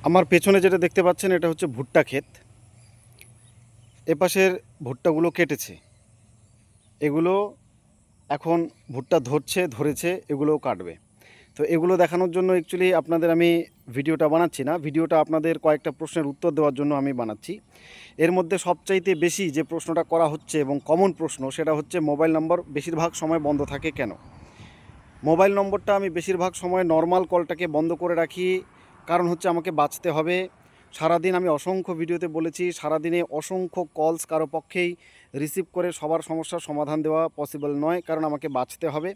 আমার পেছনে যেটা দেখতে পাচ্ছেন এটা হচ্ছে ভুট্টা ক্ষেত। এপাশের ভুট্টাগুলো কেটেছে, এগুলো এখন ভুট্টা ধরেছে, এগুলোও কাটবে। তো এগুলো দেখানোর জন্য অ্যাকচুয়ালি আপনাদের আমি ভিডিওটা বানাচ্ছি না, ভিডিওটা আপনাদের কয়েকটা প্রশ্নের উত্তর দেওয়ার জন্য আমি বানাচ্ছি। এর মধ্যে সবচাইতে বেশি যে প্রশ্নটা করা হচ্ছে এবং কমন প্রশ্ন, সেটা হচ্ছে মোবাইল নম্বর বেশিরভাগ সময় বন্ধ থাকে কেন। মোবাইল নম্বরটা আমি বেশিরভাগ সময় নর্মাল কলটাকে বন্ধ করে রাখি, কারণ হচ্ছে আমাকে বাঁচতে হবে। সারাদিন আমি অসংখ্য ভিডিওতে বলেছি, সারাদিনে অসংখ্য কলস কারো পক্ষেই রিসিভ করে সবার সমস্যার সমাধান দেওয়া পসিবল নয়, কারণ আমাকে বাঁচতে হবে।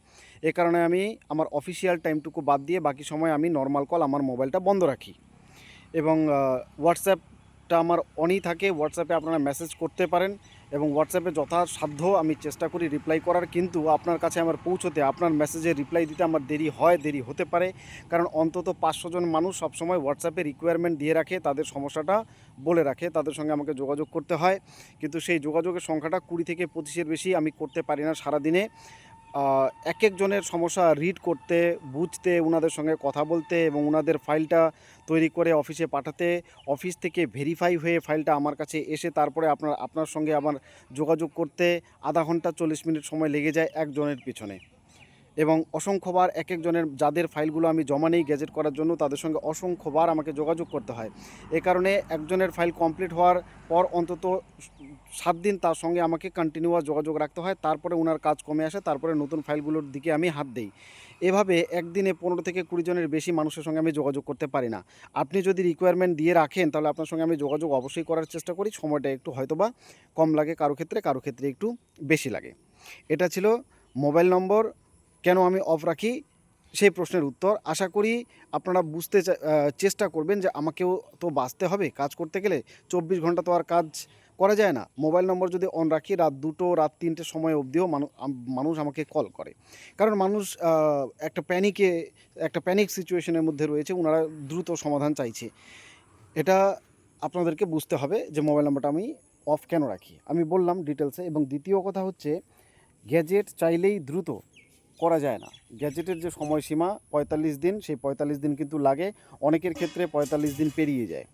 এ কারণে আমি আমার অফিসিয়াল টাইমটুকু বাদ দিয়ে বাকি সময় আমি নর্মাল কল আমার মোবাইলটা বন্ধ রাখি। এবং হোয়াটসঅ্যাপটা আমার অনই থাকে। হোয়াটসঅ্যাপে আপনারা মেসেজ করতে পারেন এবং হোয়াটসঅ্যাপে যথাসাধ্য আমি চেষ্টা করি রিপ্লাই করার, কিন্তু আপনার কাছে আমার পৌঁছতে, আপনার মেসেজে রিপ্লাই দিতে আমার দেরি হয়, দেরি হতে পারে। কারণ অন্তত 500 জন মানুষ সবসময় হোয়াটসঅ্যাপে রিকোয়ারমেন্ট দিয়ে রাখে, তাদের সমস্যাটা বলে রাখে, তাদের সঙ্গে আমাকে যোগাযোগ করতে হয়। কিন্তু সেই যোগাযোগের সংখ্যাটা 20 থেকে 25-এর বেশি আমি করতে পারি না সারাদিনে। এক একজনের সমস্যা রিড করতে, বুঝতে, ওনাদের সঙ্গে কথা বলতে এবং ওনাদের ফাইলটা তৈরি করে অফিসে পাঠাতে, অফিস থেকে ভেরিফাই হয়ে ফাইলটা আমার কাছে এসে তারপরে আপনার সঙ্গে আমার যোগাযোগ করতে আধা ঘন্টা 40 মিনিট সময় লেগে যায় একজনের পিছনে। এবং অসংখ্যবার এক একজনের যাদের ফাইলগুলো আমি জমা নেই গ্যাজেট করার জন্য, তাদের সঙ্গে অসংখ্যবার আমাকে যোগাযোগ করতে হয়। এ কারণে একজনের ফাইল কমপ্লিট হওয়ার পর অন্তত 7 দিন তার সঙ্গে আমাকে কন্টিনিউয়াস যোগাযোগ রাখতে হয়, তারপরে ওনার কাজ কমে আসে, তারপরে নতুন ফাইলগুলোর দিকে আমি হাত দিই। এভাবে একদিনে 15 থেকে 20 জনের বেশি মানুষের সঙ্গে আমি যোগাযোগ করতে পারি না। আপনি যদি রিকোয়ারমেন্ট দিয়ে রাখেন তাহলে আপনার সঙ্গে আমি যোগাযোগ অবশ্যই করার চেষ্টা করি। সময়টা একটু হয়তোবা কম লাগে কারো ক্ষেত্রে একটু বেশি লাগে। এটা ছিল মোবাইল নম্বর কেন আমি অফ রাখি সেই প্রশ্নের উত্তর। আশা করি আপনারা বুঝতে চেষ্টা করবেন যে আমাকেও তো বাঁচতে হবে কাজ করতে গেলে। 24 ঘন্টা তো আর কাজ করা যায় না। মোবাইল নম্বর যদি অন রাখি রাত 2টো রাত 3টের সময় অবধিও মানুষ আমাকে কল করে, কারণ মানুষ একটা প্যানিক সিচুয়েশনের মধ্যে রয়েছে, ওনারা দ্রুত সমাধান চাইছে। এটা আপনাদেরকে বুঝতে হবে যে মোবাইল নম্বরটা আমি অফ কেন রাখি, আমি বললাম ডিটেলসে। এবং দ্বিতীয় কথা হচ্ছে, গ্যাজেট চাইলেই দ্রুত করা যায় না। গ্যাজেটের যে সময়সীমা 45 দিন, সেই 45 দিন কিন্তু লাগে। অনেকের ক্ষেত্রে 45 দিন পেরিয়ে যায়,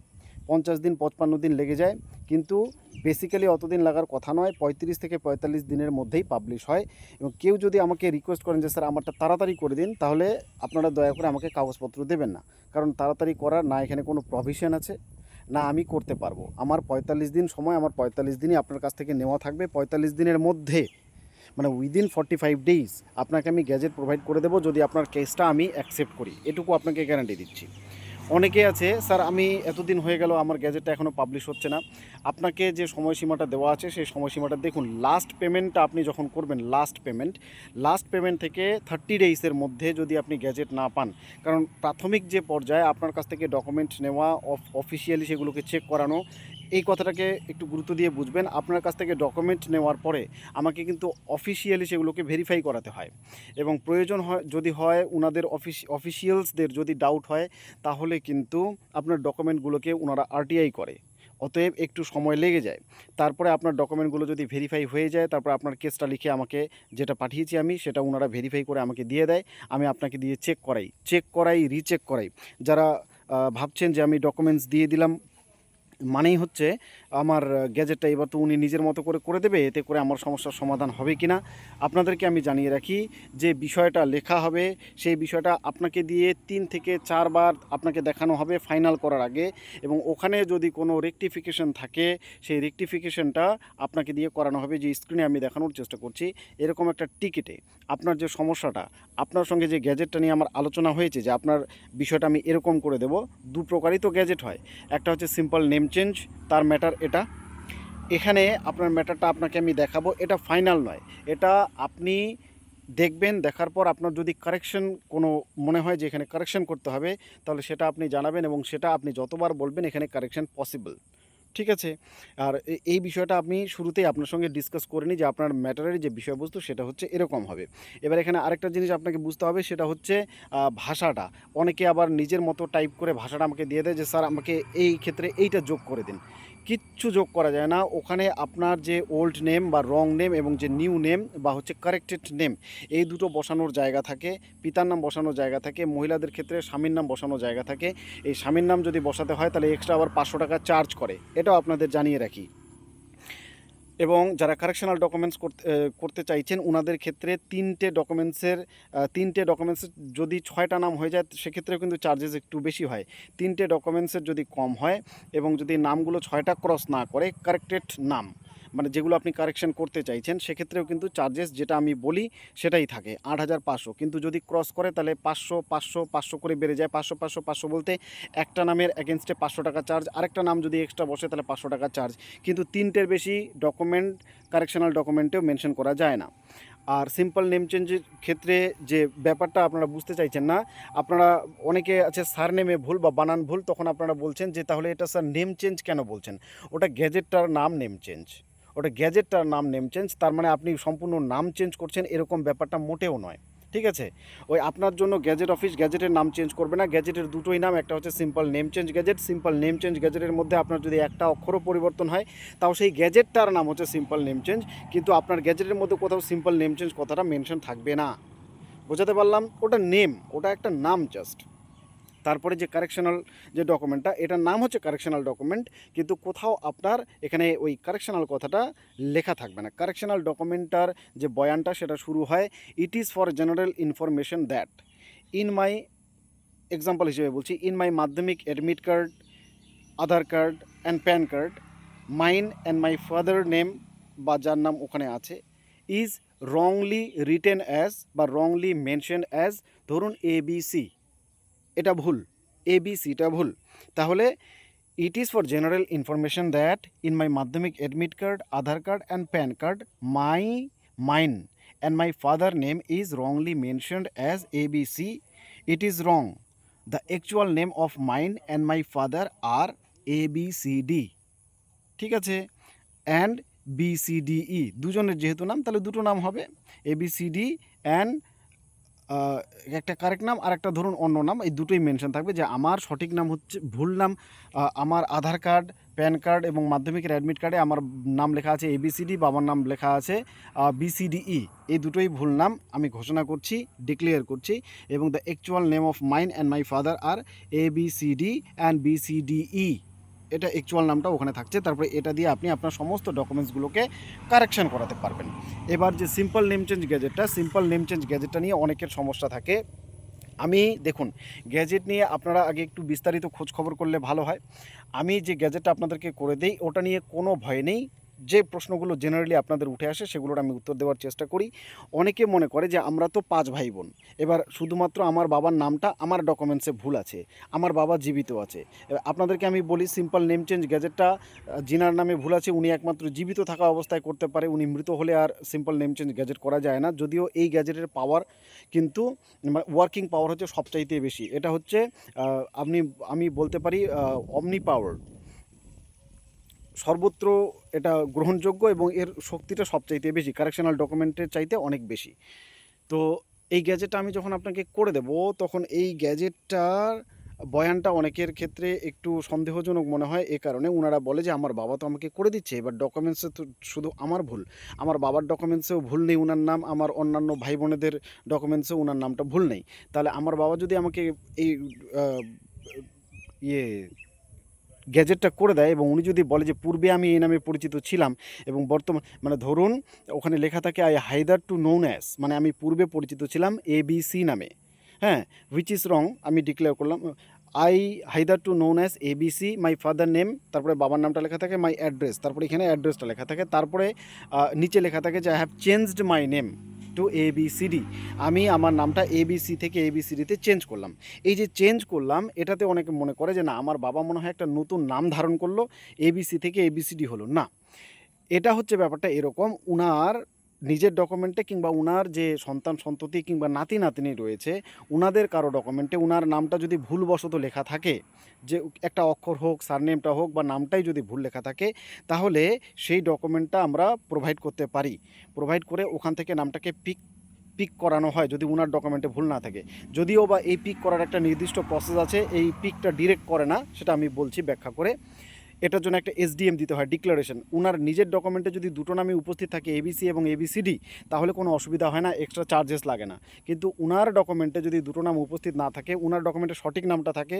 50 দিন 55 দিন লেগে যায়। কিন্তু বেসিক্যালি অতদিন লাগার কথা নয়, 35 থেকে 45 দিনের মধ্যেই পাবলিশ হয়। এবং কেউ যদি আমাকে রিকোয়েস্ট করেন যে স্যার আমারটা তাড়াতাড়ি করে দিন, তাহলে আপনারা দয়া করে আমাকে কাগজপত্র দেবেন না। কারণ তাড়াতাড়ি করার না এখানে কোনো প্রভিশন আছে, না আমি করতে পারবো। আমার 45 দিন সময়, আমার 45 দিনই আপনার কাছ থেকে নেওয়া থাকবে। 45 দিনের মধ্যে, মানে উইদিন 45 ডেজ আপনাকে আমি গ্যাজেট প্রোভাইড করে দেবো, যদি আপনার কেসটা আমি অ্যাকসেপ্ট করি। এটুকু আপনাকে গ্যারান্টি দিচ্ছি। অনেকে আছে, স্যার আমি এতদিন হয়ে গেল আমার গ্যাজেটটা এখনও পাবলিশ হচ্ছে না। আপনাকে যে সময়সীমাটা দেওয়া আছে সেই সময়সীমাটা দেখুন। লাস্ট পেমেন্টটা আপনি যখন করবেন, লাস্ট পেমেন্ট থেকে 30 ডেইসের মধ্যে যদি আপনি গ্যাজেট না পান, কারণ প্রাথমিক যে পর্যায়ে আপনার কাছ থেকে ডকুমেন্ট নেওয়া, অফিসিয়ালি সেগুলোকে চেক করানো, এই কথাটাকে একটু গুরুত্ব দিয়ে বুঝবেন। আপনার কাছ থেকে ডকুমেন্ট নেওয়ার পরে আমাকে কিন্তু অফিসিয়ালি সেগুলোকে ভেরিফাই করাতে হয়। এবং প্রয়োজন হয়, যদি হয় ওনাদের অফিসিয়ালসদের যদি ডাউট হয়, তাহলে কিন্তু আপনার ডকুমেন্টগুলোকে ওনারা আরটিআই করে। অতএব একটু সময় লেগে যায়। তারপরে আপনার ডকুমেন্টগুলো যদি ভেরিফাই হয়ে যায়, তারপর আপনার কেসটা লিখে আমাকে যেটা পাঠিয়েছি আমি, সেটা ওনারা ভেরিফাই করে আমাকে দিয়ে দেয়। আমি আপনাকে দিয়ে রিচেক করাই। যারা ভাবছেন যে আমি ডকুমেন্টস দিয়ে দিলাম মানেই হচ্ছে আমার গ্যাজেটটা এবার তো উনি নিজের মতো করে করে দেবে, এতে করে আমার সমস্যার সমাধান হবে কি না, আপনাদেরকে আমি জানিয়ে রাখি যে বিষয়টা লেখা হবে, সেই বিষয়টা আপনাকে দিয়ে 3 থেকে 4 বার আপনাকে দেখানো হবে ফাইনাল করার আগে। এবং ওখানে যদি কোনো রেকটিফিকেশন থাকে, সেই রেকটিফিকেশনটা আপনাকে দিয়ে করানো হবে। যে স্ক্রিনে আমি দেখানোর চেষ্টা করছি, এরকম একটা টিকিটে আপনার যে সমস্যাটা, আপনার সঙ্গে যে গ্যাজেটটা নিয়ে আমার আলোচনা হয়েছে যে আপনার বিষয়টা আমি এরকম করে দেব। দু প্রকারই তো গ্যাজেট হয়, একটা হচ্ছে সিম্পল নেম চেঞ্জ, তার ম্যাটার এটা। এখানে আপনার ম্যাটারটা আপনাকে আমি দেখাবো, এটা ফাইনাল নয়। এটা আপনি দেখবেন, দেখার পর আপনার যদি কারেকশন কোনো মনে হয় যে এখানে কারেকশন করতে হবে, তাহলে সেটা আপনি জানাবেন এবং সেটা আপনি যতবার বলবেন এখানে কারেকশন পসিবল। ঠিক আছে? আর এই বিষয়টা আমি শুরুতেই আপনার সঙ্গে ডিসকাস করে নিই যে আপনার ম্যাটারের যে বিষয়বস্তু সেটা হচ্ছে এরকম হবে। এবার এখানে আরেকটা জিনিস আপনাকে বুঝতে হবে, সেটা হচ্ছে ভাষাটা। অনেকে আবার নিজের মতো টাইপ করে ভাষাটা আমাকে দিয়ে দেয় যে স্যার আমাকে এই ক্ষেত্রে এইটা যোগ করে দিন। কিচ্ছু যোগ করা যায় না ওখানে। আপনার যে ওল্ড নেম বা রং নেম এবং যে নিউ নেম বা হচ্ছে কারেক্টেড নেম, এই দুটো বসানোর জায়গা থাকে। পিতার নাম বসানোর জায়গা থাকে, মহিলাদের ক্ষেত্রে স্বামীর নাম বসানোর জায়গা থাকে। এই স্বামীর নাম যদি বসাতে হয় তাহলে এক্সট্রা আবার 500 টাকা চার্জ করে, এটাও আপনাদের জানিয়ে রাখি। এবং যারা কারেকশনাল ডকুমেন্টস করতে চাইছেন ওনাদের ক্ষেত্রে তিনটে ডকুমেন্টসের যদি 6টা নাম হয়ে যায় সেক্ষেত্রেও কিন্তু চার্জেস একটু বেশি হয়। তিনটে ডকুমেন্টসের যদি কম হয় এবং যদি নামগুলো 6টা ক্রস না করে, কারেক্টেড নাম মানে যেগুলো আপনি কারেকশন করতে চাইছেন, সেক্ষেত্রেও কিন্তু চার্জেস যেটা আমি বলি সেটাই থাকে 8,500। কিন্তু যদি ক্রস করে তাহলে 500 করে বেড়ে যায়। 500 বলতে একটা নামের এগেনস্টে 500 টাকা চার্জ, আরেকটা নাম যদি এক্সট্রা বসে তাহলে 500 টাকা চার্জ। কিন্তু তিনটের বেশি ডকুমেন্ট কারেকশনাল ডকুমেন্টেও মেনশন করা যায় না। আর সিম্পল নেম চেঞ্জের ক্ষেত্রে যে ব্যাপারটা আপনারা বুঝতে চাইছেন না, আপনারা অনেকে আছে সার নেমে ভুল বা বানান ভুল, তখন আপনারা বলছেন যে তাহলে এটা স্যার নেম চেঞ্জ কেন বলছেন? ওটা গ্যাজেটটার নাম নেম চেঞ্জ, তার মানে আপনি সম্পূর্ণ নাম চেঞ্জ করছেন এরকম ব্যাপারটা মোটেও নয়। ঠিক আছে, ওই আপনার জন্য গ্যাজেট অফিস গ্যাজেটের নাম চেঞ্জ করবে না। গ্যাজেটের দুটোই নাম, একটা হচ্ছে simple name change gadget. Simple name change গ্যাজেটের মধ্যে আপনার যদি একটা অক্ষরও পরিবর্তন হয় তাও সেই গ্যাজেটটার নাম হচ্ছে সিম্পল নেম চেঞ্জ, কিন্তু আপনার গ্যাজেটের মধ্যে কোথাও সিম্পল নেম চেঞ্জ কথাটা মেনশন থাকবে না। বোঝাতে পারলাম? ওটা নেম, ওটা একটা নাম জাস্ট। তারপরে যে কারেকশনাল যে ডকুমেন্টটা, এটার নাম হচ্ছে কারেকশনাল ডকুমেন্ট, কিন্তু কোথাও আপনার এখানে ওই কারেকশনাল কথাটা লেখা থাকবে না। কারেকশনাল ডকুমেন্টটার যে বয়ানটা সেটা শুরু হয়, it is for general information that in my, example হিসেবে বলছি, in my Madhyamik admit card, Aadhaar card and PAN card, mine and my father name বা যার নাম ওখানে আছে ইজ রংলি রিটেন অ্যাজ বা রংলি মেনশন অ্যাজ, ধরুন ABC, এটা ভুল, ABCটা ভুল। তাহলে it is for general information that in my Madhyamik admit card, Aadhaar card and PAN card, mine and my father name is wrongly mentioned as ABC, it is wrong, the actual name of mine and my father are ABCD। ঠিক আছে, and BCDE, দুজনের যেহেতু নাম তাহলে দুটো নাম হবে, ABCD and একটা কারেক্ট নাম আর একটা ধরুন অন্য নাম, এই দুটোই মেনশন থাকবে যে আমার সঠিক নাম হচ্ছে, ভুল নাম আমার আধার কার্ড, প্যান কার্ড এবং মাধ্যমিকের অ্যাডমিট কার্ডে আমার নাম লেখা আছে ABCD, বাবার নাম লেখা আছে BCDE, এই দুটোই ভুল নাম আমি ঘোষণা করছি, ডিক্লেয়ার করছি। এবং the actual name of mine and my father are ABCD and BCDE, এটা অ্যাকচুয়াল নামটা ওখানে থাকছে। তারপরে এটা দিয়ে আপনি আপনার সমস্ত ডকুমেন্টসগুলোকে কারেকশন করাতে পারবেন। এবার যে সিম্পল নেম চেঞ্জ গ্যাজেটটা নিয়ে অনেকের সমস্যা থাকে। আমি দেখুন, গ্যাজেট নিয়ে আপনারা আগে একটু বিস্তারিত খোঁজ খবর করলে ভালো হয়। আমি যে গ্যাজেটটা আপনাদেরকে করে দিই ওটা নিয়ে কোনো ভয় নেই। যে প্রশ্নগুলো জেনারেলি আপনাদের উঠে আসে সেগুলোর আমি উত্তর দেওয়ার চেষ্টা করি। অনেকে মনে করে যে আমরা তো 5 ভাই বোন, এবার শুধুমাত্র আমার বাবার নামটা আমার ডকুমেন্টসে ভুল আছে, আমার বাবা জীবিত আছে। এবার আপনাদেরকে আমি বলি, সিম্পল নেম চেঞ্জ গ্যাজেটটা যিনার নামে ভুল আছে উনি একমাত্র জীবিত থাকা অবস্থায় করতে পারে, উনি মৃত হলে আর সিম্পল নেম চেঞ্জ গ্যাজেট করা যায় না। যদিও এই গ্যাজেটের পাওয়ার কিন্তু ওয়ার্কিং পাওয়ার হচ্ছে সবচাইতে বেশি, এটা হচ্ছে আমি বলতে পারি অমনি পাওয়ার, সর্বত্র এটা গ্রহণযোগ্য এবং এর শক্তিটা সবচাইতে বেশি, কারেকশনাল ডকুমেন্টের চাইতে অনেক বেশি। তো এই গ্যাজেটটা আমি যখন আপনাকে করে দেব তখন এই গ্যাজেটটার বয়ানটা অনেকের ক্ষেত্রে একটু সন্দেহজনক মনে হয়। এ কারণে ওনারা বলে যে আমার বাবা তো আমাকে করে দিচ্ছে, এবার ডকুমেন্টসে তো শুধু আমার ভুল, আমার বাবার ডকুমেন্টসেও ভুল নেই ওনার নাম, আমার অন্যান্য ভাই বোনেদের ডকুমেন্টসেও ওনার নামটা ভুল নেই। তাহলে আমার বাবা যদি আমাকে এই আহ, ইয়ে গ্যাজেটটা করে দেয় এবং উনি যদি বলে যে পূর্বে আমি এই নামে পরিচিত ছিলাম এবং বর্তমান, মানে ধরুন ওখানে লেখা থাকে I hitherto known as, মানে আমি পূর্বে পরিচিত ছিলাম ABC নামে, হ্যাঁ, হুইচ ইজ রং, আমি ডিক্লেয়ার করলাম I hitherto known as ABC, my father name, তারপরে বাবার নামটা লেখা থাকে, মাই অ্যাড্রেস, তারপরে এখানে অ্যাড্রেসটা লেখা থাকে, তারপরে নিচে লেখা থাকে যে I have changed my name to ABCD, আমি আমার নামটা ABC থেকে ABCDতে চেঞ্জ করলাম। এই যে চেঞ্জ করলাম এটাতে অনেকে মনে করে যে না আমার বাবা মনে হয় একটা নতুন নাম ধারণ করলো, ABC থেকে ABCD হলো না। এটা হচ্ছে ব্যাপারটা এরকম, উনার নিজের ডকুমেন্টে কিংবা উনার যে সন্তান সন্ততি কিংবা নাতি নাতনি রয়েছে উনাদের কারো ডকুমেন্টে উনার নামটা যদি ভুলবশত লেখা থাকে, যে একটা অক্ষর হোক, সারনেমটা হোক বা নামটাই যদি ভুল লেখা থাকে, তাহলে সেই ডকুমেন্টটা আমরা প্রোভাইড করতে পারি। প্রোভাইড করে ওখান থেকে নামটাকে পিক করানো হয় যদি উনার ডকুমেন্টে ভুল না থাকে। যদিও বা এই পিক করার একটা নির্দিষ্ট প্রসেস আছে, এই পিকটা ডিরেক্ট করে না, সেটা আমি বলছি ব্যাখ্যা করে। এটার জন্য একটা এসডিএম দিতে হয়, ডিক্লারেশন। উনার নিজের ডকুমেন্টে যদি দুটো নামে উপস্থিত থাকে এবিসি এবং এবিসিডি, তাহলে কোনো অসুবিধা হয় না, এক্সট্রা চার্জেস লাগে না। কিন্তু উনার ডকুমেন্টে যদি দুটো নাম উপস্থিত না থাকে, উনার ডকুমেন্টে সঠিক নামটা থাকে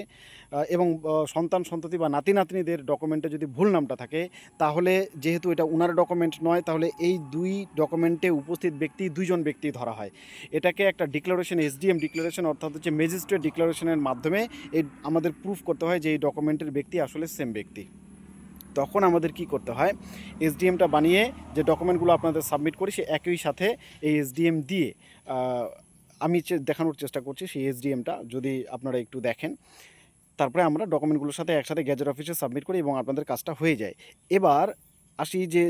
এবং সন্তান সন্ততি বা নাতি নাতনিদের ডকুমেন্টে যদি ভুল নামটা থাকে, তাহলে যেহেতু এটা উনার ডকুমেন্ট নয়, তাহলে এই দুই ডকুমেন্টে উপস্থিত ব্যক্তি দুইজন ব্যক্তি ধরা হয়। এটাকে একটা ডিক্লারেশন, এসডিএম ডিক্লারেশন অর্থাৎ হচ্ছে ম্যাজিস্ট্রেট ডিক্লারেশনের মাধ্যমে এই আমাদের প্রুফ করতে হয় যে এই ডকুমেন্টের ব্যক্তি আসলে সেম ব্যক্তি। তখন আমাদের কি করতে হয়, এসডিএমটা বানিয়ে যে ডকুমেন্টগুলো আপনাদের সাবমিট করি, সে একই সাথে এই এসডিএম দিয়ে আমি দেখানোর চেষ্টা করছি সেই এসডিএমটা, যদি আপনারা একটু দেখেন। তারপরে আমরা ডকুমেন্টগুলোর সাথে একসাথে গ্যাজেট অফিসে সাবমিট করি এবং আপনাদের কাজটা হয়ে যায়। এবার আসি যে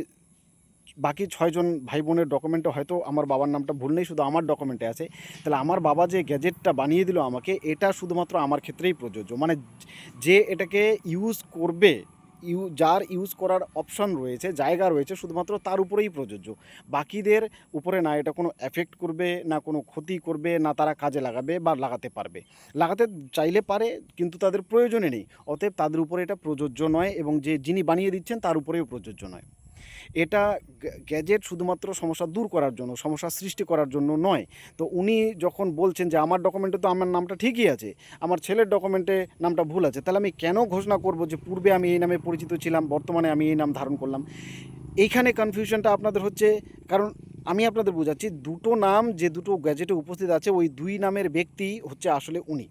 বাকি 6 জন ভাই বোনের ডকুমেন্টে হয়তো আমার বাবার নামটা ভুল নেই, শুধু আমার ডকুমেন্টে আছে। তাহলে আমার বাবা যে গ্যাজেটটা বানিয়ে দিল আমাকে, এটা শুধুমাত্র আমার ক্ষেত্রেই প্রযোজ্য। মানে যে এটাকে ইউজ করবে, যার ইউজ করার অপশন রয়েছে, জায়গা রয়েছে, শুধুমাত্র তার উপরেই প্রযোজ্য। বাকিদের উপরে না এটা কোনো এফেক্ট করবে, না কোনো ক্ষতি করবে, না তারা কাজে লাগাবে বা লাগাতে পারবে। লাগাতে চাইলে পারে, কিন্তু তাদের প্রয়োজনে নেই। অতএব তাদের উপরে এটা প্রযোজ্য নয় এবং যিনি বানিয়ে দিচ্ছেন তার উপরেও প্রযোজ্য নয়। এটা গ্যাজেট শুধুমাত্র সমস্যা দূর করার জন্য, সমস্যা সৃষ্টি করার জন্য নয়। তো উনি যখন বলছেন যে আমার ডকুমেন্টে তো আমার নামটা ঠিকই আছে, আমার ছেলের ডকুমেন্টে নামটা ভুল আছে, তাহলে আমি কেন ঘোষণা করব যে পূর্বে আমি এই নামে পরিচিত ছিলাম, বর্তমানে আমি এই নাম ধারণ করলাম? এইখানে কনফিউশনটা আপনাদের হচ্ছে। কারণ আমি আপনাদের বোঝাচ্ছি, দুটো নাম যে দুটো গ্যাজেটে উপস্থিত আছে, ওই দুই নামের ব্যক্তি হচ্ছে আসলে উনি।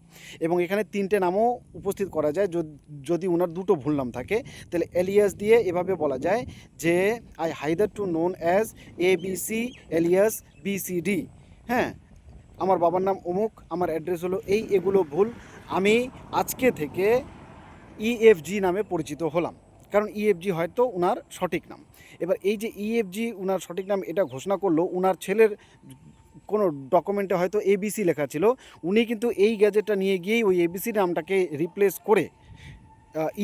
এবং এখানে 3টে নামও উপস্থিত করা যায় যদি ওনার দুটো ভুল নাম থাকে। তাহলে এলিয়াস দিয়ে এভাবে বলা যায় যে I hitherto known as ABC alias BCD। হ্যাঁ, আমার বাবার নাম অমুক, আমার অ্যাড্রেস হলো এই, এগুলো ভুল। আমি আজকে থেকে EFG নামে পরিচিত হলাম, কারণ EFG হয়তো ওনার সঠিক নাম। এবার এই যে EFG ওনার সঠিক নাম এটা ঘোষণা করলো, ওনার ছেলের কোনো ডকুমেন্টে হয়তো ABC লেখা ছিল, উনি কিন্তু এই গ্যাজেটটা নিয়ে গিয়েই ওই ABC নামটাকে রিপ্লেস করে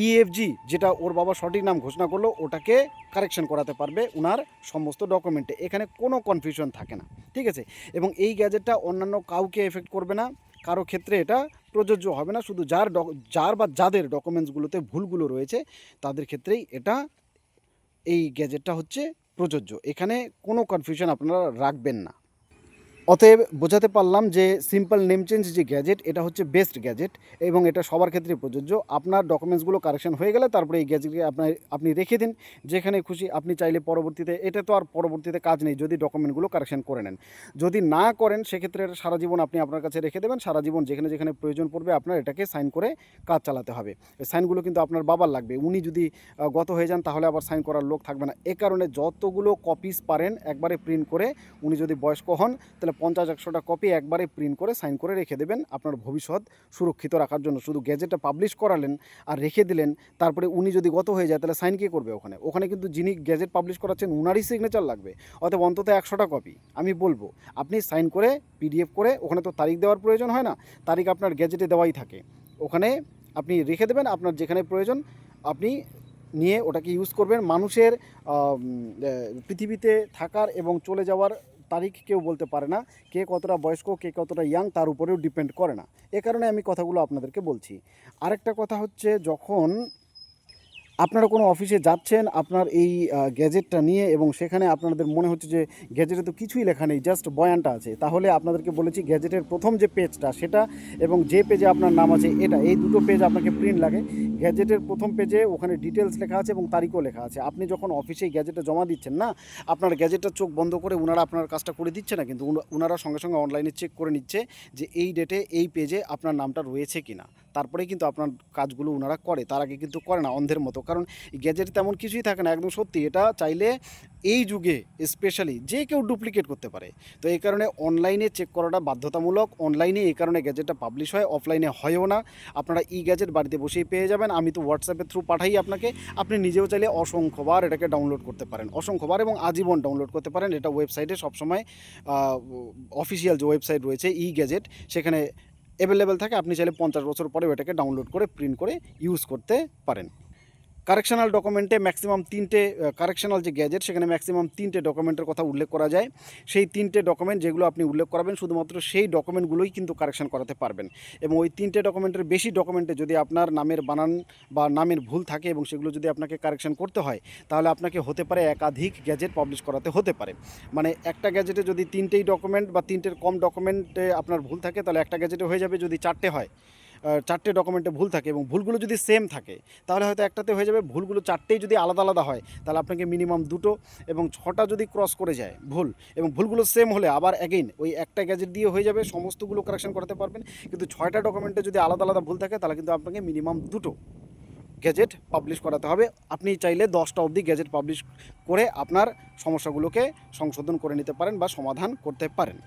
EFG, যেটা ওর বাবা সঠিক নাম ঘোষণা করলো, ওটাকে কারেকশন করাতে পারবে ওনার সমস্ত ডকুমেন্টে। এখানে কোনো কনফিউশন থাকে না, ঠিক আছে? এবং এই গ্যাজেটটা অন্যান্য কাউকে এফেক্ট করবে না, কারো ক্ষেত্রে এটা প্রযোজ্য হবে না। শুধু যার বা যাদের ডকুমেন্টসগুলোতে ভুলগুলো রয়েছে তাদের ক্ষেত্রেই এটা, এই গ্যাজেটটা হচ্ছে প্রযোজ্য। এখানে কোনো কনফিউশন আপনারা রাখবেন না। অতএব বোঝাতে পারলাম যে সিম্পল নেম চেঞ্জ যে গ্যাজেট, এটা হচ্ছে বেস্ট গ্যাজেট এবং এটা সবার ক্ষেত্রে প্রযোজ্য। আপনার ডকুমেন্টসগুলো কারেকশন হয়ে গেলে তারপরে এই গ্যাজেটকে আপনি রেখে দিন যেখানে খুশি। আপনি চাইলে পরবর্তীতে, এটা তো আর পরবর্তীতে কাজ নেই যদি ডকুমেন্টগুলো কারেকশন করে নেন। যদি না করেন সেক্ষেত্রে সারা জীবন আপনি আপনার কাছে রেখে দেবেন, সারা জীবন যেখানে যেখানে প্রয়োজন পড়বে আপনার এটাকে সাইন করে কাজ চালাতে হবে। এই সাইনগুলো কিন্তু আপনার বাবার লাগবে। উনি যদি গত হয়ে যান তাহলে আবার সাইন করার লোক থাকবে না। এ কারণে যতগুলো কপিস পারেন একবারে প্রিন্ট করে, উনি যদি বয়স্ক হন তাহলে 50-100টা কপি একবারে প্রিন্ট করে সাইন করে রেখে দেবেন আপনার ভবিষ্যৎ সুরক্ষিত রাখার জন্য। শুধু গ্যাজেটটা পাবলিশ করালেন আর রেখে দিলেন, তারপরে উনি যদি গত হয়ে যায় তাহলে সাইন কে করবে ওখানে? ওখানে কিন্তু যিনি গ্যাজেট পাবলিশ করাচ্ছেন উনারই সিগনেচার লাগবে। অতএব অন্তত 100টা কপি আমি বলবো আপনি সাইন করে PDF করে, ওখানে তো তারিখ দেওয়ার প্রয়োজন হয় না, তারিখ আপনার গ্যাজেটে দেওয়াই থাকে, ওখানে আপনি রেখে দেবেন। আপনার যেখানে প্রয়োজন আপনি নিয়ে ওটাকে ইউজ করবেন। মানুষের পৃথিবীতে থাকার এবং চলে যাওয়ার তারিখ কেউ বলতে পারে না, কে কতটা বয়স্ক, কে কতটা ইয়াং, তার উপরেও ডিপেন্ড করে না। এ কারণে আমি কথাগুলো আপনাদেরকে বলছি। আরেকটা কথা হচ্ছে, যখন আপনারা কোনো অফিসে যাচ্ছেন আপনার এই গ্যাজেটটা নিয়ে এবং সেখানে আপনাদের মনে হচ্ছে যে গ্যাজেটে তো কিছুই লেখা নেই, জাস্ট বয়ানটা আছে, তাহলে আপনাদেরকে বলেছি গ্যাজেটের প্রথম যে পেজটা সেটা এবং যে পেজে আপনার নাম আছে এটা, এই দুটো পেজ আপনাকে প্রিন্ট লাগে। গ্যাজেটের প্রথম পেজে ওখানে ডিটেলস লেখা আছে এবং তারিখও লেখা আছে। আপনি যখন অফিসে গ্যাজেটটা জমা দিচ্ছেন না, আপনার গ্যাজেটটা চোখ বন্ধ করে ওনারা আপনার কাজটা করে দিচ্ছে না, কিন্তু ওনারা সঙ্গে সঙ্গে অনলাইনে চেক করে নিচ্ছে যে এই ডেটে এই পেজে আপনার নামটা রয়েছে কি না। তারপরেই কিন্তু আপনার কাজগুলো ওনারা করে, তার আগে কিন্তু করে না অন্ধের মতো। কারণ গ্যাজেটে তেমন কিছুই থাকে না, একদম সত্যি। এটা চাইলে এই যুগে স্পেশালি যে কেউ ডুপ্লিকেট করতে পারে। তো এই কারণে অনলাইনে চেক করাটা বাধ্যতামূলক। অনলাইনে এই কারণে গ্যাজেটটা পাবলিশ হয়, অফলাইনে হয়ও না। আপনারা গ্যাজেট বাড়িতে বসেই পেয়ে যাবেন। আমি তো হোয়াটসঅ্যাপের থ্রু পাঠাই আপনাকে, আপনি নিজেও চাইলে অসংখ্যবার এটাকে ডাউনলোড করতে পারেন, অসংখ্যবার এবং আজীবন ডাউনলোড করতে পারেন। এটা ওয়েবসাইটে সবসময় অফিসিয়াল যে ওয়েবসাইট রয়েছে গ্যাজেট, সেখানে অ্যাভেলেবেল থাকে। আপনি চাইলে 50 বছর পরেও এটাকে ডাউনলোড করে প্রিন্ট করে ইউজ করতে পারেন। কারেকশনাল ডকুমেন্টে ম্যাক্সিমাম 3টে কারেকশনাল যে গ্যাজেট সেখানে ম্যাক্সিমাম 3টে ডকুমেন্টের কথা উল্লেখ করা যায়। সেই 3টে ডকুমেন্ট যেগুলো আপনি উল্লেখ করাবেন শুধুমাত্র সেই ডকুমেন্টগুলোই কিন্তু কারেকশন করাতে পারবেন। এবং ওই 3টে ডকুমেন্টের বেশি ডকুমেন্টে যদি আপনার নামের বানান বা নামের ভুল থাকে এবং সেগুলো যদি আপনাকে কারেকশন করতে হয়, তাহলে আপনাকে হতে পারে একাধিক গ্যাজেট পাবলিশ করাতে হতে পারে। মানে একটা গ্যাজেটে যদি 3টেই ডকুমেন্ট বা 3টের কম ডকুমেন্টে আপনার ভুল থাকে, তাহলে একটা গ্যাজেটে হয়ে যাবে। যদি 4টে হয়, 4টে ডকুমেন্টে ভুল থাকে এবং ভুলগুলো যদি সেম থাকে, তাহলে হয়তো একটাতে হয়ে যাবে। ভুলগুলো 4টেই যদি আলাদা আলাদা হয়, তাহলে আপনাকে মিনিমাম 2টো এবং 6টা যদি ক্রস করে যায় ভুল, এবং ভুলগুলো সেম হলে আবার অ্যাগেইন ওই একটা গ্যাজেট দিয়ে হয়ে যাবে, সমস্তগুলো কারেকশন করাতে পারবেন। কিন্তু 6টা ডকুমেন্টে যদি আলাদা আলাদা ভুল থাকে, তাহলে কিন্তু আপনাকে মিনিমাম 2টো গ্যাজেট পাবলিশ করাতে হবে। আপনি চাইলে 10টা অবধি গ্যাজেট পাবলিশ করে আপনার সমস্যাগুলোকে সংশোধন করে নিতে পারেন বা সমাধান করতে পারেন।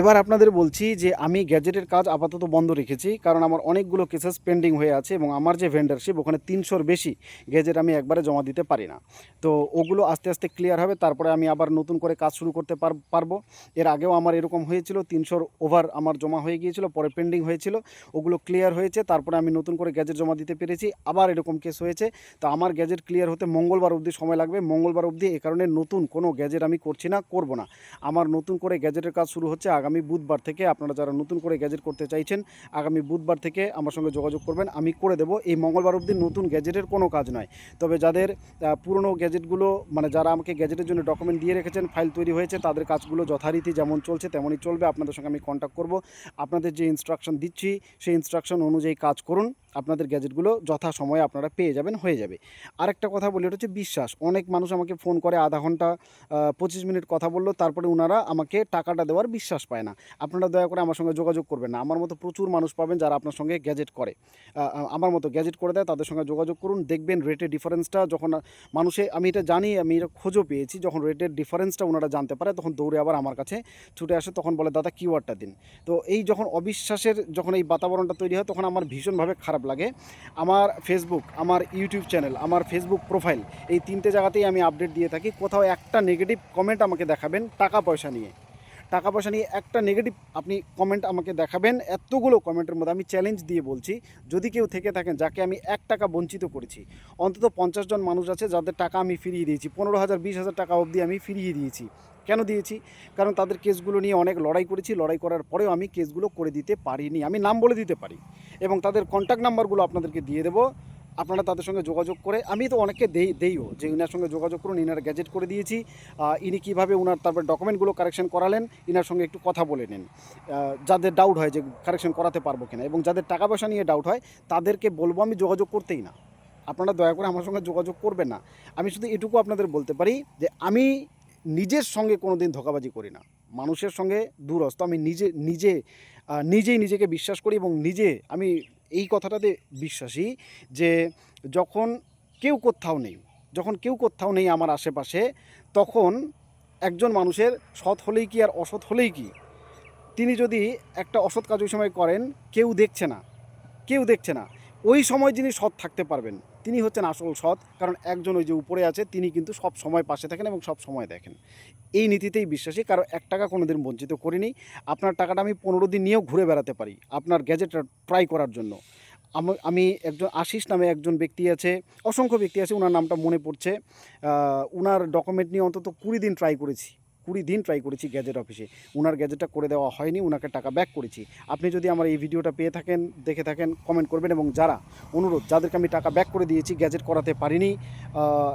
এবার আপনাদের বলছি যে আমি গ্যাজেটের কাজ আপাতত বন্ধ রেখেছি, কারণ আমার অনেকগুলো কেসেস পেন্ডিং হয়ে আছে এবং আমার যে ভেন্ডারশিপ ওখানে 300-র বেশি গ্যাজেট আমি একবারে জমা দিতে পারি না। তো ওগুলো আস্তে আস্তে ক্লিয়ার হবে, তারপরে আমি আবার নতুন করে কাজ শুরু করতে পারবো। এর আগেও আমার এরকম হয়েছিল, 300-র ওভার আমার জমা হয়ে গিয়েছিল, পরে পেন্ডিং হয়েছিল, ওগুলো ক্লিয়ার হয়েছে, তারপরে আমি নতুন করে গ্যাজেট জমা দিতে পেরেছি। আবার এরকম কেস হয়েছে। তো আমার গ্যাজেট ক্লিয়ার হতে মঙ্গলবার অবধি সময় লাগবে। মঙ্গলবার অবধি এ কারণে নতুন কোনো গ্যাজেট আমি করছি না, করব না। আমার নতুন করে গ্যাজেটের কাজ শুরু হচ্ছে আগামী বুধবার থেকে। আপনারা যারা নতুন করে গ্যাজেট করতে চাইছেন, আগামী বুধবার থেকে আমার সঙ্গে যোগাযোগ করবেন, আমি করে দেবো। এই মঙ্গলবার অবধি নতুন গ্যাজেটের কোনো কাজ নয়। তবে যাদের পুরনো গ্যাজেটগুলো, মানে যারা আমাকে গ্যাজেটের জন্য ডকুমেন্ট দিয়ে রেখেছেন, ফাইল তৈরি হয়েছে, তাদের কাজগুলো যথারীতি যেমন চলছে তেমনই চলবে। আপনাদের সঙ্গে আমি কন্ট্যাক্ট করব। আপনাদের যে ইনস্ট্রাকশন দিচ্ছি সেই ইনস্ট্রাকশন অনুযায়ী কাজ করুন, আপনাদের গ্যাজেটগুলো যথা সময়ে আপনারা পেয়ে যাবেন, হয়ে যাবে। আরেকটা কথা বলি, এটা হচ্ছে বিশ্বাস। অনেক মানুষ আমাকে ফোন করে আধা ঘন্টা 25 মিনিট কথা বললো, তারপরে ওনারা আমাকে টাকাটা দেওয়ার বিশ্বাস পায় না। আপনারা দয়া করে আমার সঙ্গে যোগাযোগ করবেন না। আমার মতো প্রচুর মানুষ পাবেন যারা আপনার সঙ্গে গ্যাজেট করে, আমার মতো গ্যাজেট করে দেয়, তাদের সঙ্গে যোগাযোগ করুন। দেখবেন রেটের ডিফারেন্সটা যখন আমি এটা জানি, আমি এটা খোঁজও পেয়েছি, যখন রেটের ডিফারেন্সটা ওনারা জানতে পারে তখন দৌড়ে আবার আমার কাছে ছুটে আসে, তখন বলে দাদা কিওয়ার্ডটা দিন। তো এই যখন অবিশ্বাসের যখন এই বাতাবরণটা তৈরি হয়, তখন আমার ভীষণভাবে খারাপ লাগে। আমার ফেসবুক, আমার ইউটিউব চ্যানেল, আমার ফেসবুক প্রোফাইল, এই 3টে জায়গাতেই আমি আপডেট দিয়ে থাকি। কোথাও একটা নেগেটিভ কমেন্ট আমাকে দেখাবেন টাকা পয়সা নিয়ে, একটা নেগেটিভ আপনি কমেন্ট আমাকে দেখাবেন। এতগুলো কমেন্টের মধ্যে আমি চ্যালেঞ্জ দিয়ে বলছি, যদি কেউ থেকে থাকেন যাকে আমি 1 টাকা বঞ্চিত করেছি, অন্তত 50 জন মানুষ আছে যাদের টাকা আমি ফিরিয়ে দিয়েছি, 15,000 20,000 টাকা অবধি আমি ফিরিয়ে দিয়েছি। কেন দিয়েছি? কারণ তাদের কেসগুলো নিয়ে অনেক লড়াই করেছি, লড়াই করার পরেও আমি কেসগুলো করে দিতে পারিনি। আমি নাম বলে দিতে পারি এবং তাদের কন্ট্যাক্ট নাম্বারগুলো আপনাদেরকে দিয়ে দেবো। আপনারা তাদের সঙ্গে যোগাযোগ করে, আমি তো অনেককে দেইও যে ইনার সঙ্গে যোগাযোগ করুন, ইনার গ্যাজেট করে দিয়েছি, ইনি কীভাবে ওনার তারপর ডকুমেন্টগুলো কারেকশন করালেন, ইনার সঙ্গে একটু কথা বলে নিন। যাদের ডাউট হয় যে কারেকশন করাতে পারবো কিনা, এবং যাদের টাকা পয়সা নিয়ে ডাউট হয় তাদেরকে বলবো আমি যোগাযোগ করতেই না। আপনারা দয়া করে আমার সঙ্গে যোগাযোগ করবেন না। আমি শুধু এটুকু আপনাদের বলতে পারি যে আমি নিজের সঙ্গে কোনো দিন ধোঁকাবাজি করি না, মানুষের সঙ্গে দূরস্থ। আমি নিজেই নিজেকে বিশ্বাস করি এবং আমি এই কথাটাতে বিশ্বাসী যে যখন কেউ কোথাও নেই আমার আশেপাশে, তখন একজন মানুষের সৎ হলেই কি আর অসৎ হলেই কি, তিনি যদি একটা অসৎ কাজ ওই সময় করেন, কেউ দেখছে না, ওই সময় যিনি সৎ থাকতে পারবেন তিনি হচ্ছেন আসল সৎ। কারণ একজন ওই যে উপরে আছে, তিনি কিন্তু সব সময় পাশে থাকেন এবং সব সময় দেখেন। এই নীতিতেই বিশ্বাসী। কারণ 1 টাকা কোনো দিন বঞ্চিত করিনি। আপনার টাকাটা আমি 15 দিন নিয়েও ঘুরে বেড়াতে পারি আপনার গ্যাজেটটা ট্রাই করার জন্য। আমি একজন আশিস নামে একজন ব্যক্তি আছে, অসংখ্য ব্যক্তি আছে, ওনার নামটা মনে পড়ছে। ওনার ডকুমেন্ট নিয়ে অন্তত 20 দিন ট্রাই করেছি গ্যাজেট অফিসে। ওনার গ্যাজেটটা করে দেওয়া হয়নি, ওনাকে টাকা ব্যাক করেছি। আপনি যদি আমার এই ভিডিওটা পেয়ে থাকেন, দেখে থাকেন, কমেন্ট করবেন। এবং যাদেরকে আমি টাকা ব্যাক করে দিয়েছি, গ্যাজেট করাতে পারিনি,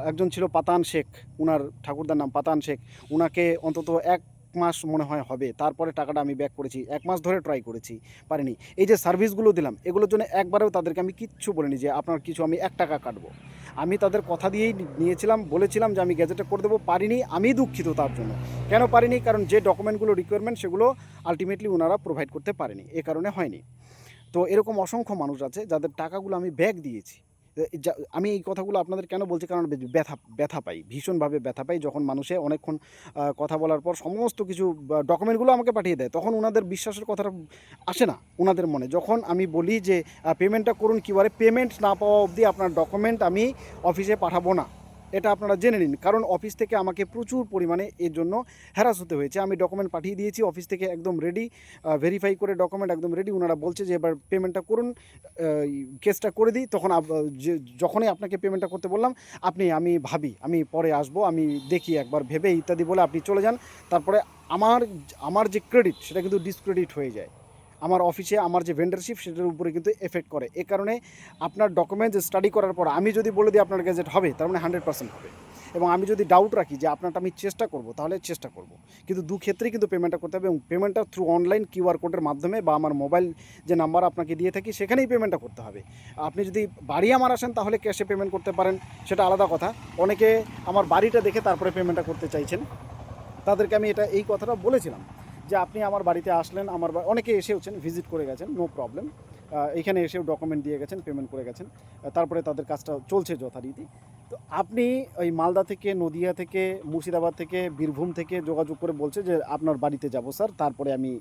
একজন ছিল পাতান শেখ, ওনার ঠাকুরদার নাম পাতান শেখ, ওনাকে অন্তত 1 মাস মনে হয় হবে, তারপরে টাকাটা আমি ব্যাক করেছি। 1 মাস ধরে ট্রাই করেছি, পারিনি। এই যে সার্ভিসগুলো দিলাম, এগুলোর জন্য একবারেও তাদেরকে আমি কিচ্ছু বলিনি যে আপনার কিছু আমি 1 টাকা কাটবো। আমি তাদের কথা দিয়েই নিয়েছিলাম, বলেছিলাম যে আমি গ্যাজেটটা করে দেবো, পারিনি। আমি দুঃখিত তার জন্য। কেন পারিনি? কারণ যে ডকুমেন্টগুলো রিকোয়ারমেন্ট সেগুলো আলটিমেটলি ওনারা প্রোভাইড করতে পারেনি, এ কারণে হয়নি। তো এরকম অসংখ্য মানুষ আছে যাদের টাকাগুলো আমি ব্যাক দিয়েছি। আমি এই কথাগুলো আপনাদের কেন বলছি? কারণ ব্যথা পাই, ভীষণভাবে ব্যথা পাই যখন মানুষে অনেকক্ষণ কথা বলার পর সমস্ত কিছু ডকুমেন্টগুলো আমাকে পাঠিয়ে দেয়, তখন ওনাদের বিশ্বাসের কথাটা আসে না ওনাদের মনে। যখন আমি বলি যে পেমেন্টটা করুন, কীভাবে পেমেন্ট না পাওয়া অবধি আপনার ডকুমেন্ট আমি অফিসে পাঠাবো না, এটা আপনারা জেনে নিন, কারণ অফিস থেকে আমাকে প্রচুর পরিমাণে এর জন্য হ্যারাস হতে হয়েছে। আমি ডকুমেন্ট পাঠিয়ে দিয়েছি অফিস থেকে, একদম রেডি, ভেরিফাই করে ডকুমেন্ট একদম রেডি। ওনারা বলছে যে এবার পেমেন্টটা করুন, কেসটা করে দিই। তখন যখনই আপনাকে পেমেন্টটা করতে বললাম, আমি ভাবি, আমি পরে আসবো, আমি দেখি একবার ভেবে ইত্যাদি বলে আপনি চলে যান। তারপরে আমার আমার যে ক্রেডিট সেটা কিন্তু ডিসক্রেডিট হয়ে যায়। আমার অফিসে আমার যে ভেন্ডারশিপ সেটার উপরে কিন্তু এফেক্ট করে। এ কারণে আপনার ডকুমেন্টস স্টাডি করার পর আমি যদি বলে দিই আপনার গ্যাজেট হবে, তার মানে 100% হবে। এবং আমি যদি ডাউট রাখি যে আপনারটা আমি চেষ্টা করব, তাহলে চেষ্টা করব। কিন্তু দু ক্ষেত্রেই কিন্তু পেমেন্টটা করতে হবে, এবং পেমেন্টটা থ্রু অনলাইন কিউআর কোডের মাধ্যমে বা আমার মোবাইল যে নাম্বার আপনাকে দিয়ে থাকি সেখানেই পেমেন্টটা করতে হবে। আপনি যদি বাড়ি আমার আসেন তাহলে ক্যাশে পেমেন্ট করতে পারেন, সেটা আলাদা কথা। অনেকে আমার বাড়িটা দেখে তারপরে পেমেন্টটা করতে চাইছেন, তাদেরকে আমি এই কথাটা বলেছিলাম যে আপনি আমার বাড়িতে আসলেন, অনেকে এসেওছেন, ভিজিট করে গেছেন, নো প্রবলেম। এখানে এসেও ডকুমেন্ট দিয়ে গেছেন, পেমেন্ট করে গেছেন, তারপরে তাদের কাজটা চলছে যথারীতি। তো আপনি ওই মালদা থেকে, নদিয়া থেকে, মুর্শিদাবাদ থেকে, বীরভূম থেকে যোগাযোগ করে বলছে যে আপনার বাড়িতে যাব স্যার, তারপরে আমি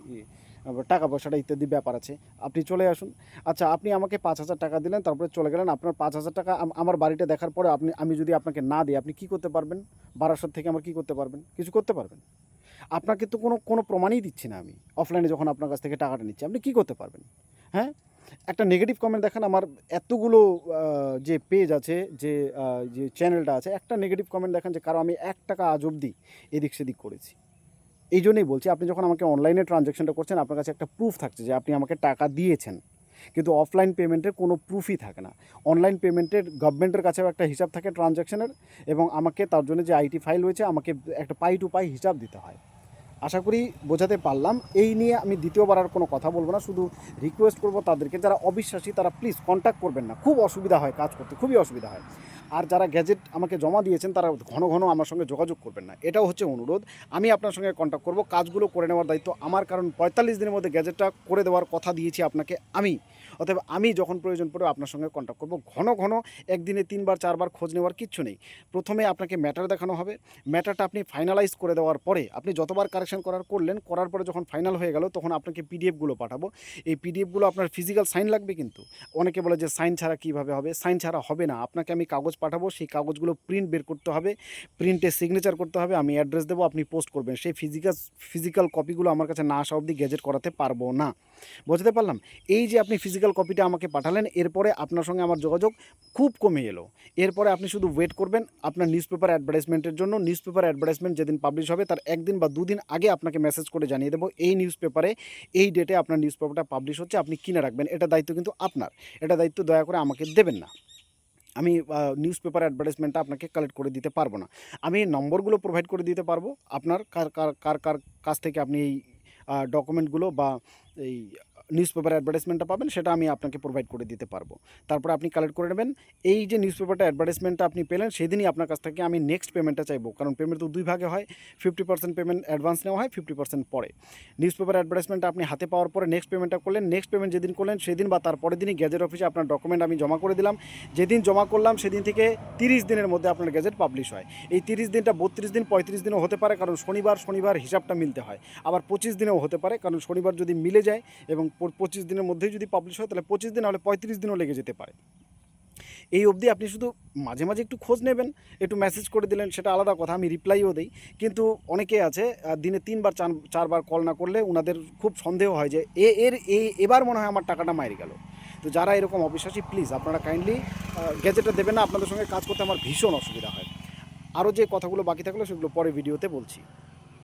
টাকা পয়সাটা ইত্যাদি ব্যাপার আছে, আপনি চলে আসুন। আচ্ছা, আপনি আমাকে 5,000 টাকা দিলেন, তারপরে চলে গেলেন। আপনার 5,000 টাকা আমার বাড়িটা দেখার পরে আমি যদি আপনাকে না দিই, আপনি কী করতে পারবেন? বারাসত থেকে আমার কী করতে পারবেন? কিছু করতে পারবেন? আপনাকে তো কোনো প্রমাণই দিচ্ছি না আমি। অফলাইনে যখন আপনার কাছ থেকে টাকাটা নিচ্ছি, আপনি কী করতে পারবেন? হ্যাঁ? একটা নেগেটিভ কমেন্ট দেখান। আমার এতগুলো যে পেজ আছে, যে চ্যানেলটা আছে, একটা নেগেটিভ কমেন্ট দেখান যে কারো আমি 1 টাকা আজ অবধি এদিক সেদিক করেছি। এই জন্যই বলছি, আপনি যখন আমাকে অনলাইনে ট্রানজ্যাকশনটা করছেন, আপনার কাছে একটা প্রুফ থাকছে যে আপনি আমাকে টাকা দিয়েছেন। কিন্তু অফলাইন পেমেন্টের কোনো প্রুফই থাকে না। অনলাইন পেমেন্টের গভর্নমেন্টের কাছেও একটা হিসাব থাকে ট্রানজ্যাকশনের, এবং আমাকে তার জন্য যে আইটি ফাইল রয়েছে, আমাকে একটা পাই টু পাই হিসাব দিতে হয়। আশা করি বোঝাতে পারলাম। এই নিয়ে আমি দ্বিতীয়বার আর কোনো কথা বলবো না। শুধু রিকোয়েস্ট করবো তাদেরকে, যারা অবিশ্বাসী তারা প্লিজ কন্ট্যাক্ট করবেন না। খুব অসুবিধা হয় কাজ করতে, খুবই অসুবিধা হয়। আর যারা গ্যাজেট আমাকে জমা দিয়েছেন তারা ঘন ঘন আমার সঙ্গে যোগাযোগ করবেন না, এটাও হচ্ছে অনুরোধ। আমি আপনার সঙ্গে কন্ট্যাক্ট করবো, কাজগুলো করে নেওয়ার দায়িত্ব আমার, কারণ 45 দিনের মধ্যে গ্যাজেটটা করে দেওয়ার কথা দিয়েছি আপনাকে আমি। অতএব আমি যখন প্রয়োজন পড়বে আপনার সঙ্গে কন্ট্যাক্ট করবো। ঘন ঘন একদিনে 3বার 4বার খোঁজ নেওয়ার কিচ্ছু নেই। প্রথমে আপনাকে ম্যাটার দেখানো হবে, ম্যাটারটা আপনি ফাইনালাইজ করে দেওয়ার পরে, আপনি যতবার কারেকশন করার পরে যখন ফাইনাল হয়ে গেল, তখন আপনাকে পিডিএফগুলো পাঠাবো। এই পিডিএফগুলো আপনার ফিজিক্যাল সাইন লাগবে কিন্তু। অনেকে বলে যে সাইন ছাড়া কীভাবে হবে? সাইন ছাড়া হবে না, আপনাকে আমি কাগজ পাঠাবো, সেই কাগজগুলো প্রিন্ট বের করতে হবে, প্রিন্টে সিগনেচার করতে হবে, আমি অ্যাড্রেস দেবো, আপনি পোস্ট করবেন। সেই ফিজিক্যাল কপিগুলো আমার কাছে না আসা অবধি গ্যাজেট করাতে পারবো না। বুঝতে পারলাম? এই যে আপনি ফিজিক্যাল কপিটা আমাকে পাঠালেন, এরপরে আপনার সঙ্গে আমার যোগাযোগ খুব কমে এলো। এরপরে আপনি শুধু ওয়েট করবেন আপনার নিউজ পেপার অ্যাডভার্টাইজমেন্টের জন্য। নিউজ পেপার অ্যাডভার্টাইজমেন্ট যেদিন পাবলিশ হবে তার 1 দিন বা 2 দিন আগে আপনাকে মেসেজ করে জানিয়ে দেবো, এই নিউজ পেপারে এই ডেটে আপনার নিউজ পেপারটা পাবলিশ হচ্ছে, আপনি কিনে রাখবেন। এটা দায়িত্ব কিন্তু আপনার। এটা দায়িত্ব দয়া করে আমাকে দেবেন না। আমি নিউজ পেপার অ্যাডভার্টাইজমেন্টটা আপনাকে কালেক্ট করে দিতে পারবো না। আমি নম্বরগুলো প্রোভাইড করে দিতে পারবো, আপনার কার কাছ থেকে আপনি এই ডকুমেন্টগুলো বা এই নিউজ পেপার অ্যাডভার্টাইজমেন্টটা পাবেন, সেটা আমি আপনাকে প্রোভাইড করে দিতে পারবো। তারপরে আপনি কালেক্ট করে নেবেন। এই যে নিউজ পেপারটা অ্যাডভার্টাইজমেন্টটা আপনি পেলেন, সেদিনই আপনার কাছ থেকে আমি নেক্সট পেমেন্টটা চাইবো, কারণ পেমেন্ট তো 2 ভাগে হয়। 50% পেমেন্ট অ্যাডভান্স নেওয়া হয়, 50% পরে। নিউজ পেপার অ্যাডভার্টাইজমেন্টটা আপনি হাতে পাওয়ার পরে নেক্সট পেমেন্টটা করলেন। নেক্সট পেমেন্ট যেদিন করলেন সেদিন বা তার পরের দিনই গ্যাজেট অফিসে আপনার ডকুমেন্ট আমি জমা করে দিলাম। যেদিন জমা করলাম সেদিন থেকে 30 দিনের মধ্যে আপনার গ্যাজেট পাবলিশ হয়। এই 30 দিনটা 32 দিন, 35 দিনও হতে পারে, কারণ শনিবার হিসাবটা মিলতে হয়। আবার 25 দিনেও হতে পারে, কারণ শনিবার যদি মিলে যায় এবং 25 দিনের মধ্যেই যদি পাবলিশ হয়, তাহলে 25 দিন হলে 35 দিনও লেগে যেতে পারে। এই অবধি আপনি শুধু মাঝে মাঝে একটু খোঁজ নেবেন, একটু মেসেজ করে দিলেন, সেটা আলাদা কথা, আমি রিপ্লাইও দিই। কিন্তু অনেকে আছে দিনে 3বার 4বার কল না করলে ওনাদের খুব সন্দেহ হয় যে এবার মনে হয় আমার টাকাটা মাইরে গেল। তো যারা এরকম অবিশ্বাসী, প্লিজ আপনারা কাইন্ডলি গ্যাজেটটা দেবেন না। আপনাদের সঙ্গে কাজ করতে আমার ভীষণ অসুবিধা হয়। আরও যে কথাগুলো বাকি থাকলো সেগুলো পরে ভিডিওতে বলছি।